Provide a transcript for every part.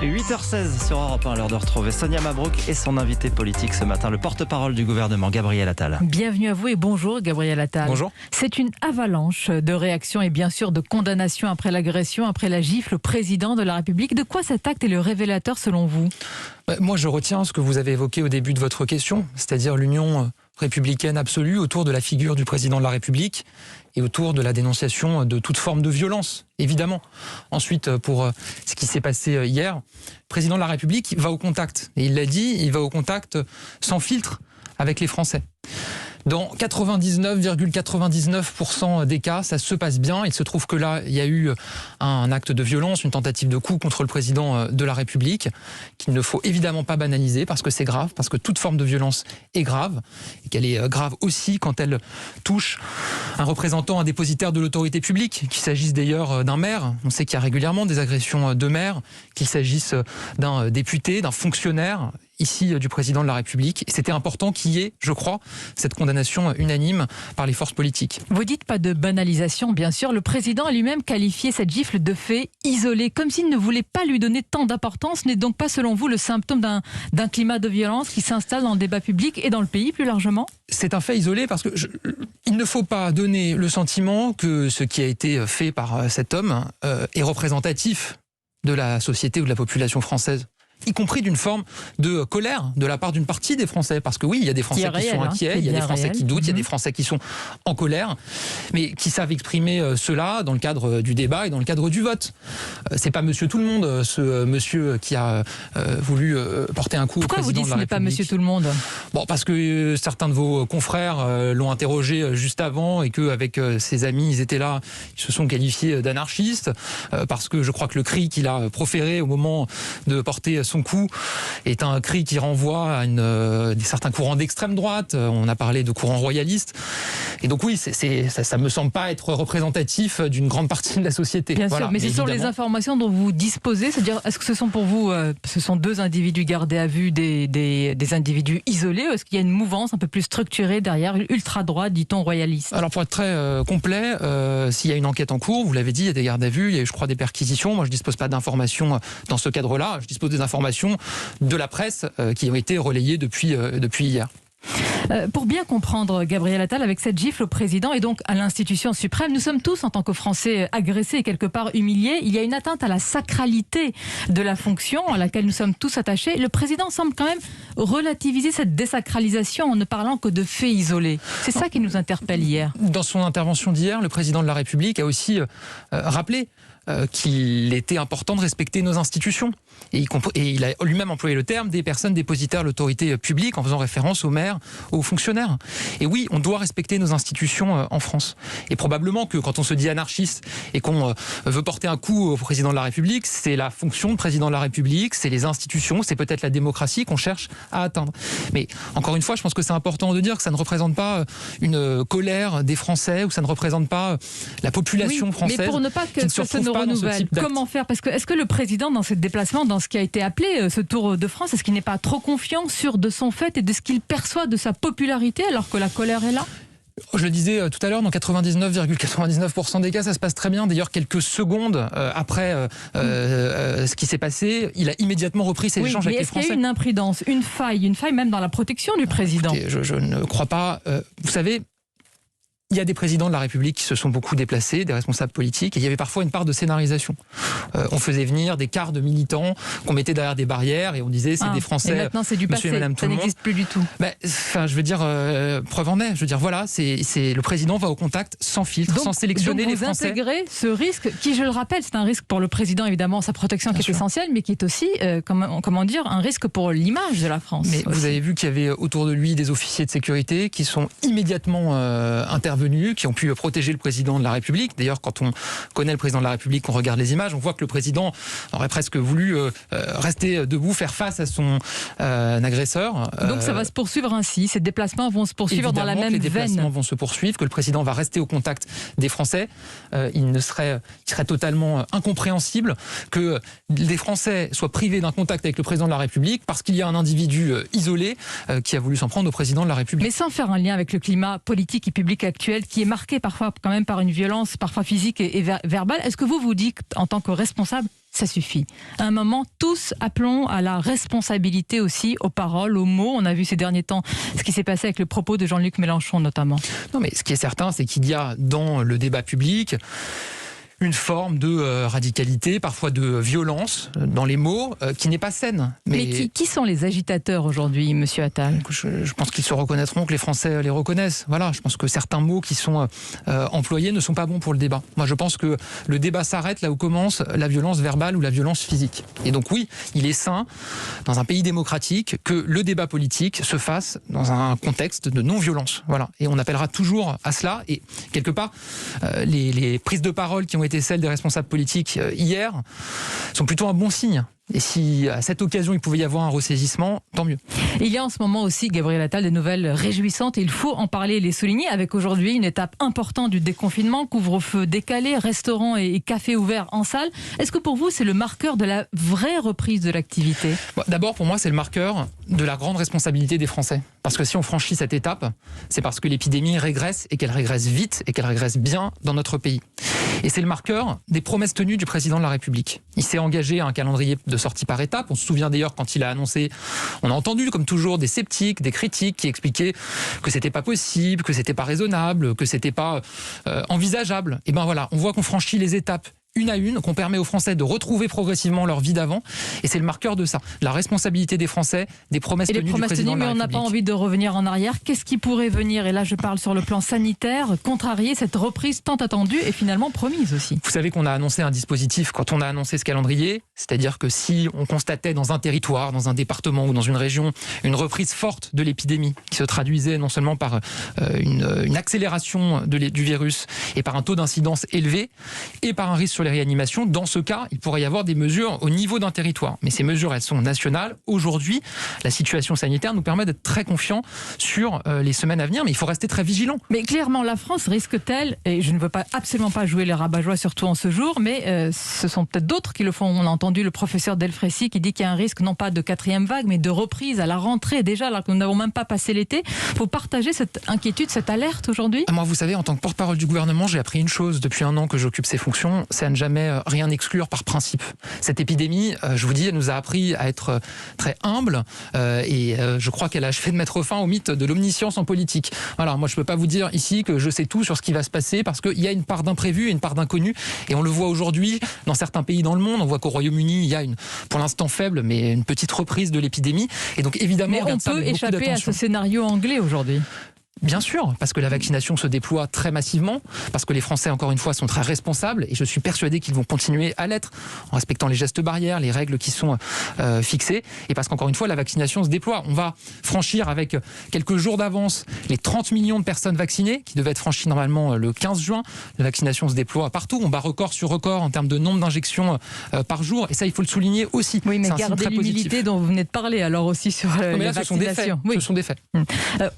8h16 sur Europe 1, l'heure de retrouver Sonia Mabrouk et son invité politique ce matin, le porte-parole du gouvernement, Gabriel Attal. Bienvenue à vous et bonjour Gabriel Attal. Bonjour. C'est une avalanche de réactions et bien sûr de condamnations après l'agression, après la gifle au président de la République. De quoi cet acte est le révélateur selon vous ? Moi je retiens ce que vous avez évoqué au début de votre question, c'est-à-dire l'union républicaine absolue autour de la figure du président de la République et autour de la dénonciation de toute forme de violence, évidemment. Ensuite, pour ce qui s'est passé hier, le président de la République va au contact. Et il l'a dit, il va au contact sans filtre avec les Français. Dans 99,99% des cas, ça se passe bien. Il se trouve que là, il y a eu un acte de violence, une tentative de coup contre le président de la République, qu'il ne faut évidemment pas banaliser parce que c'est grave, parce que toute forme de violence est grave, et qu'elle est grave aussi quand elle touche un représentant, un dépositaire de l'autorité publique, qu'il s'agisse d'ailleurs d'un maire. On sait qu'il y a régulièrement des agressions de maires, qu'il s'agisse d'un député, d'un fonctionnaire, ici du président de la République. Et c'était important qu'il y ait, je crois, cette condamnation unanime par les forces politiques. Vous dites pas de banalisation, bien sûr. Le président a lui-même qualifié cette gifle de fait isolé, comme s'il ne voulait pas lui donner tant d'importance. N'est donc pas, selon vous, le symptôme d'un climat de violence qui s'installe dans le débat public et dans le pays plus largement ? C'est un fait isolé parce que il ne faut pas donner le sentiment que ce qui a été fait par cet homme est représentatif de la société ou de la population française, y compris d'une forme de colère de la part d'une partie des Français. Parce que oui, il y a des Français qui sont inquiets, il y a des Français qui doutent, il y a des Français qui sont en colère, mais qui savent exprimer cela dans le cadre du débat et dans le cadre du vote. C'est pas monsieur tout le monde, ce monsieur qui a voulu porter un coup au président de la République. Pourquoi vous dites que ce n'est pas monsieur tout le monde ? Bon, parce que certains de vos confrères l'ont interrogé juste avant et qu'avec ses amis, ils étaient là, ils se sont qualifiés d'anarchistes, parce que je crois que le cri qu'il a proféré au moment de porter son coup est un cri qui renvoie à certains courants d'extrême droite. On a parlé de courants royalistes. Et donc oui, ça me semble pas être représentatif d'une grande partie de la société. Bien sûr, mais ce sont les informations dont vous disposez. C'est-à-dire, est-ce que ce sont pour vous, ce sont deux individus gardés à vue, des individus isolés, ou est-ce qu'il y a une mouvance un peu plus structurée derrière, ultra-droite, dit-on royaliste ? Alors pour être très complet, s'il y a une enquête en cours, vous l'avez dit, il y a des gardes à vue, il y a eu, je crois, des perquisitions. Moi, je dispose pas d'informations dans ce cadre-là. Je dispose des informations de la presse qui ont été relayées depuis hier. Pour bien comprendre, Gabriel Attal, avec cette gifle au président et donc à l'institution suprême, nous sommes tous, en tant que Français, agressés et quelque part humiliés. Il y a une atteinte à la sacralité de la fonction à laquelle nous sommes tous attachés. Le président semble quand même relativiser cette désacralisation en ne parlant que de faits isolés. C'est ça qui nous interpelle hier. Dans son intervention d'hier, le président de la République a aussi rappelé qu'il était important de respecter nos institutions. Et il a lui-même employé le terme des personnes dépositaires de l'autorité publique en faisant référence aux maires, aux fonctionnaires. Et oui, on doit respecter nos institutions en France. Et probablement que quand on se dit anarchiste et qu'on veut porter un coup au président de la République, c'est la fonction de président de la République, c'est les institutions, c'est peut-être la démocratie qu'on cherche à atteindre. Mais encore une fois, je pense que c'est important de dire que ça ne représente pas une colère des Français ou ça ne représente pas la population française. Mais pour ne pas que ça ne renouvelle, comment faire ? Parce que est-ce que le président, dans ce déplacement, dans ce qui a été appelé ce Tour de France, est-ce qu'il n'est pas trop confiant, sûr de son fait et de ce qu'il perçoit de sa popularité alors que la colère est là ? Je le disais tout à l'heure, dans 99,99% des cas, ça se passe très bien. D'ailleurs, quelques secondes après ce qui s'est passé, il a immédiatement repris ses échanges avec les Français. Est-ce qu'il y a une imprudence, une faille même dans la protection du président ? Écoutez, je ne crois pas. Vous savez, il y a des présidents de la République qui se sont beaucoup déplacés, des responsables politiques, et il y avait parfois une part de scénarisation. On faisait venir des quarts de militants qu'on mettait derrière des barrières et on disait c'est des Français. Et maintenant c'est du passé, ça n'existe plus du tout. Je veux dire, preuve en est. Je veux dire, voilà, le président va au contact sans filtre, sans sélectionner les Français. Donc vous intégrez ce risque, qui, je le rappelle, c'est un risque pour le président, évidemment, sa protection qui est essentielle, mais qui est aussi, un risque pour l'image de la France. Mais vous avez vu qu'il y avait autour de lui des officiers de sécurité qui sont immédiatement intervenus, qui ont pu protéger le président de la République. D'ailleurs, quand on connaît le président de la République, on regarde les images, on voit que le président aurait presque voulu rester debout, faire face à son agresseur. Donc ça va se poursuivre ainsi, ces déplacements vont se poursuivre dans la même veine. Les déplacements vont se poursuivre, que le président va rester au contact des Français. Il serait totalement incompréhensible que les Français soient privés d'un contact avec le président de la République parce qu'il y a un individu isolé qui a voulu s'en prendre au président de la République. Mais sans faire un lien avec le climat politique et public actuel, actuelle qui est marquée parfois quand même par une violence, parfois physique et verbale. Est-ce que vous dites, en tant que responsable, ça suffit? À un moment, tous appelons à la responsabilité aussi, aux paroles, aux mots. On a vu ces derniers temps ce qui s'est passé avec le propos de Jean-Luc Mélenchon notamment. Non, mais ce qui est certain, c'est qu'il y a dans le débat public une forme de radicalité, parfois de violence dans les mots, qui n'est pas saine. Mais qui sont les agitateurs aujourd'hui, Monsieur Attal? Je pense qu'ils se reconnaîtront, que les Français les reconnaissent. Voilà, je pense que certains mots qui sont employés ne sont pas bons pour le débat. Moi, je pense que le débat s'arrête là où commence la violence verbale ou la violence physique. Et donc oui, il est sain, dans un pays démocratique, que le débat politique se fasse dans un contexte de non-violence. Voilà. Et on appellera toujours à cela. Et quelque part, les prises de parole qui ont été celles des responsables politiques hier sont plutôt un bon signe. Et si à cette occasion il pouvait y avoir un ressaisissement, tant mieux. Il y a en ce moment aussi, Gabriel Attal, des nouvelles réjouissantes. Il faut en parler et les souligner, avec aujourd'hui une étape importante du déconfinement, couvre-feu décalé, restaurants et cafés ouverts en salle. Est-ce que pour vous c'est le marqueur de la vraie reprise de l'activité? D'abord, pour moi, c'est le marqueur de la grande responsabilité des Français. Parce que si on franchit cette étape, c'est parce que l'épidémie régresse et qu'elle régresse vite et qu'elle régresse bien dans notre pays. Et c'est le marqueur des promesses tenues du président de la République. Il s'est engagé à un calendrier de sortie par étapes. On se souvient d'ailleurs quand il a annoncé, on a entendu comme toujours des sceptiques, des critiques qui expliquaient que c'était pas possible, que c'était pas raisonnable, que c'était pas envisageable. Et ben voilà, on voit qu'on franchit les étapes une à une, qu'on permet aux Français de retrouver progressivement leur vie d'avant. Et c'est le marqueur de ça. La responsabilité des Français, des promesses tenues du président de la République. Mais on n'a pas envie de revenir en arrière. Qu'est-ce qui pourrait venir, et là je parle sur le plan sanitaire, contrarier cette reprise tant attendue et finalement promise aussi? Vous savez qu'on a annoncé un dispositif quand on a annoncé ce calendrier, c'est-à-dire que si on constatait dans un territoire, dans un département ou dans une région, une reprise forte de l'épidémie qui se traduisait non seulement par une accélération du virus et par un taux d'incidence élevé et par un risque sur les réanimations, dans ce cas, il pourrait y avoir des mesures au niveau d'un territoire. Mais ces mesures, elles sont nationales. Aujourd'hui, la situation sanitaire nous permet d'être très confiants sur les semaines à venir, mais il faut rester très vigilant. Mais clairement, la France risque-t-elle, et je ne veux absolument pas jouer les rabat-joie, surtout en ce jour, mais ce sont peut-être d'autres qui le font. On a entendu le professeur Delfrécy qui dit qu'il y a un risque non pas de 4e vague, mais de reprise à la rentrée déjà, alors que nous n'avons même pas passé l'été. Vous partagez cette inquiétude, cette alerte aujourd'hui? Moi, vous savez, en tant que porte-parole du gouvernement, j'ai appris une chose depuis un an que j'occupe ces fonctions, c'est à ne jamais rien exclure par principe. Cette épidémie, je vous dis, elle nous a appris à être très humbles et je crois qu'elle a achevé de mettre fin au mythe de l'omniscience en politique. Voilà, moi je ne peux pas vous dire ici que je sais tout sur ce qui va se passer parce qu'il y a une part d'imprévu et une part d'inconnu et on le voit aujourd'hui dans certains pays dans le monde. On voit qu'au Royaume-Uni, il y a pour l'instant faible, mais une petite reprise de l'épidémie et donc évidemment on peut échapper à ce scénario anglais aujourd'hui. Bien sûr, parce que la vaccination se déploie très massivement, parce que les Français, encore une fois, sont très responsables, et je suis persuadé qu'ils vont continuer à l'être, en respectant les gestes barrières, les règles qui sont fixées, et parce qu'encore une fois, la vaccination se déploie. On va franchir avec quelques jours d'avance les 30 millions de personnes vaccinées, qui devaient être franchies normalement le 15 juin. La vaccination se déploie partout, on bat record sur record en termes de nombre d'injections par jour, et ça, il faut le souligner aussi. Oui, mais gardez l'humilité dont vous venez de parler, alors aussi sur la vaccination. Ce sont des faits.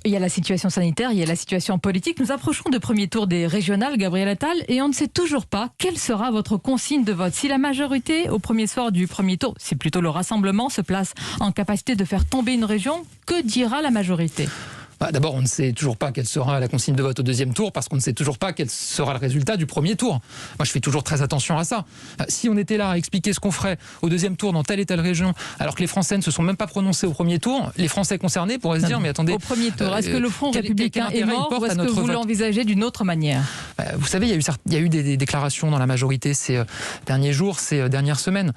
Il y a la situation sanitaire, il y a la situation politique. Nous approchons du premier tour des régionales, Gabriel Attal, et on ne sait toujours pas quelle sera votre consigne de vote. Si la majorité, au premier soir du premier tour, si plutôt le rassemblement se place en capacité de faire tomber une région, que dira la majorité ? D'abord, on ne sait toujours pas quelle sera la consigne de vote au deuxième tour parce qu'on ne sait toujours pas quel sera le résultat du premier tour. Moi, je fais toujours très attention à ça. Si on était là à expliquer ce qu'on ferait au deuxième tour dans telle et telle région, alors que les Français ne se sont même pas prononcés au premier tour, les Français concernés pourraient se dire, mais attendez... Au premier tour, est-ce que le Front républicain est mort ou est-ce que vous l'envisagez d'une autre manière ? Vous savez, il y a eu des déclarations dans la majorité ces derniers jours, ces dernières semaines.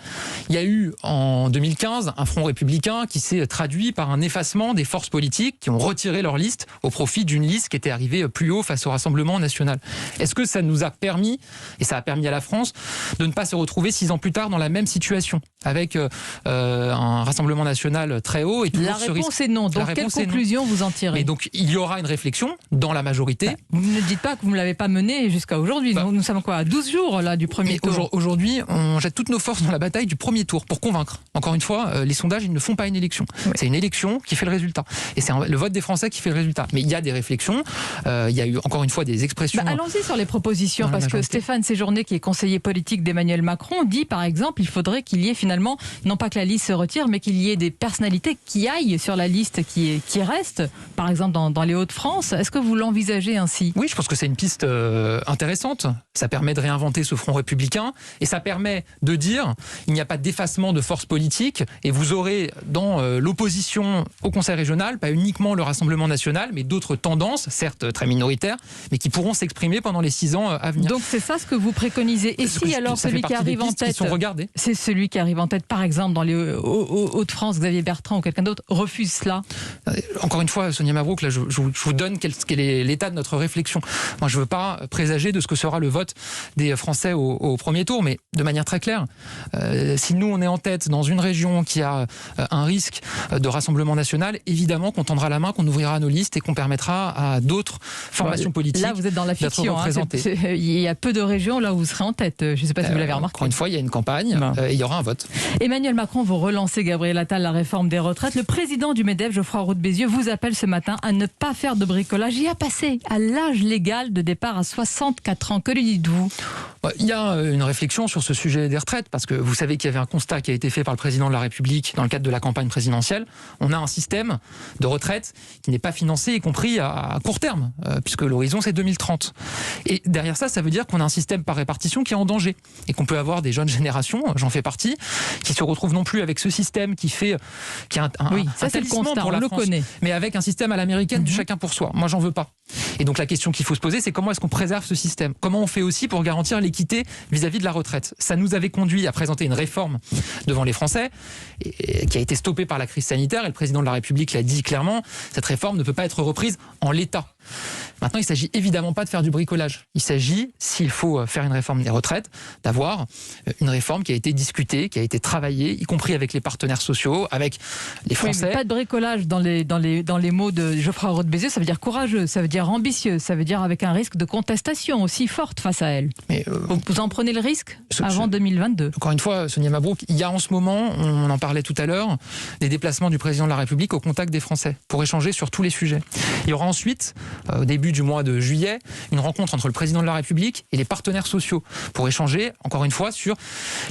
Il y a eu en 2015 un Front républicain qui s'est traduit par un effacement des forces politiques qui ont retiré leur liste au profit d'une liste qui était arrivée plus haut face au Rassemblement national. Est-ce que ça nous a permis, et ça a permis à la France, de ne pas se retrouver 6 ans plus tard dans la même situation, avec un Rassemblement national très haut et toujours la réponse est non. Donc quelle conclusion vous en tirez ? Et donc il y aura une réflexion dans la majorité. Vous ne dites pas que vous ne l'avez pas menée jusqu'à aujourd'hui. Nous sommes quoi, à 12 jours là, du premier tour. Aujourd'hui, on jette toutes nos forces dans la bataille du premier tour pour convaincre. Encore une fois, les sondages, ils ne font pas une élection. Oui. C'est une élection qui fait le résultat. Et c'est le vote des Français qui qui fait le résultat. Mais il y a des réflexions, il y a eu encore une fois des expressions... Allons-y sur les propositions, parce que Stéphane Séjourné, qui est conseiller politique d'Emmanuel Macron, dit par exemple il faudrait qu'il y ait finalement, non pas que la liste se retire, mais qu'il y ait des personnalités qui aillent sur la liste qui reste, par exemple dans les Hauts-de-France. Est-ce que vous l'envisagez ainsi ? Oui, je pense que c'est une piste intéressante. Ça permet de réinventer ce front républicain et ça permet de dire il n'y a pas d'effacement de force politique et vous aurez dans l'opposition au Conseil régional, pas uniquement le Rassemblement national, mais d'autres tendances, certes très minoritaires, mais qui pourront s'exprimer pendant les 6 ans à venir. Donc c'est ça ce que vous préconisez. Et si alors celui qui arrive en tête, c'est celui qui arrive en tête, par exemple dans les Hauts-de-France, Xavier Bertrand ou quelqu'un d'autre, refuse cela? Encore une fois, Sonia Mabrouk, là, je vous donne quel est l'état de notre réflexion. Moi, je ne veux pas présager de ce que sera le vote des Français au premier tour, mais de manière très claire, si nous, on est en tête dans une région qui a un risque de Rassemblement national, évidemment qu'on tendra la main, qu'on ouvrira nos listes et qu'on permettra à d'autres formations politiques là, vous êtes dans la fiction, d'être représentées. Il y a peu de régions là où vous serez en tête. Je ne sais pas si vous l'avez remarqué. Encore une fois, il y a une campagne et il y aura un vote. Emmanuel Macron, vous relancez Gabriel Attal la réforme des retraites. Le président du MEDEF, Geoffroy Roux de Bézieux, vous appelle ce matin à ne pas faire de bricolage et à passer à l'âge légal de départ à 64 ans. Que lui dites-vous ? Il y a une réflexion sur ce sujet des retraites, parce que vous savez qu'il y avait un constat qui a été fait par le président de la République dans le cadre de la campagne présidentielle. On a un système de retraite qui n'est pas financé, y compris à court terme, puisque l'horizon c'est 2030. Et derrière ça, ça veut dire qu'on a un système par répartition qui est en danger, et qu'on peut avoir des jeunes générations, j'en fais partie, qui se retrouvent non plus avec ce système qui est un talisman pour la France, mais avec un système à l'américaine du chacun pour soi. Moi, j'en veux pas. Et donc la question qu'il faut se poser, c'est comment est-ce qu'on préserve ce système ? Comment on fait aussi pour garantir l'équité vis-à-vis de la retraite ? Ça nous avait conduit à présenter une réforme devant les Français, qui a été stoppée par la crise sanitaire, et le président de la République l'a dit clairement, cette réforme ne peut pas être reprise en l'état. Maintenant, il ne s'agit évidemment pas de faire du bricolage. Il s'agit, s'il faut faire une réforme des retraites, d'avoir une réforme qui a été discutée, qui a été travaillée, y compris avec les partenaires sociaux, avec les Français. Oui, mais pas de bricolage dans les mots de Geoffroy Roux de Bézieux, ça veut dire courageux, ça veut dire ambitieux, ça veut dire avec un risque de contestation aussi forte face à elle. Mais vous en prenez le risque avant 2022 ? Encore une fois, Sonia Mabrouk, il y a en ce moment, on en parlait tout à l'heure, des déplacements du président de la République au contact des Français pour échanger sur tous les sujets. Il y aura ensuite, au début du mois de juillet, une rencontre entre le président de la République et les partenaires sociaux pour échanger, encore une fois, sur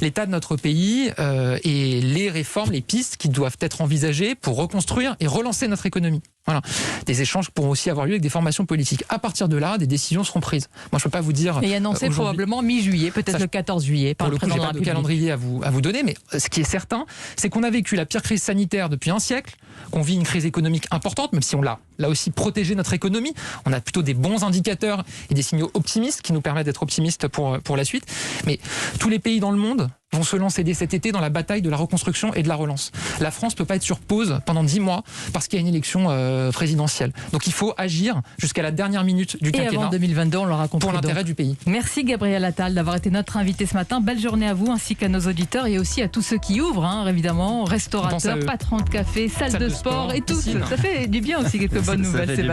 l'état de notre pays et les réformes, les pistes qui doivent être envisagées pour reconstruire et relancer notre économie. Voilà. Des échanges pourront aussi avoir lieu avec des formations politiques. À partir de là, des décisions seront prises. Moi, je ne peux pas vous dire... Et annoncé probablement mi-juillet, peut-être le 14 juillet, par le président de la République. Pour le coup, j'ai pas de calendrier à vous donner, mais ce qui est certain, c'est qu'on a vécu la pire crise sanitaire depuis un siècle, qu'on vit une crise économique importante, même si on l'a là aussi protégé notre économie. On a plutôt des bons indicateurs et des signaux optimistes qui nous permettent d'être optimistes pour la suite. Mais tous les pays dans le monde vont se lancer dès cet été dans la bataille de la reconstruction et de la relance. La France ne peut pas être sur pause pendant 10 mois parce qu'il y a une élection présidentielle. Donc il faut agir jusqu'à la dernière minute du quinquennat. Et avant 2022, on l'aura compris. Pour l'intérêt du pays. Merci Gabriel Attal d'avoir été notre invité ce matin. Belle journée à vous ainsi qu'à nos auditeurs et aussi à tous ceux qui ouvrent, évidemment, restaurateurs, patrons de café, salles de sport et tous. Ça fait du bien aussi quelques bonnes nouvelles, Sébastien.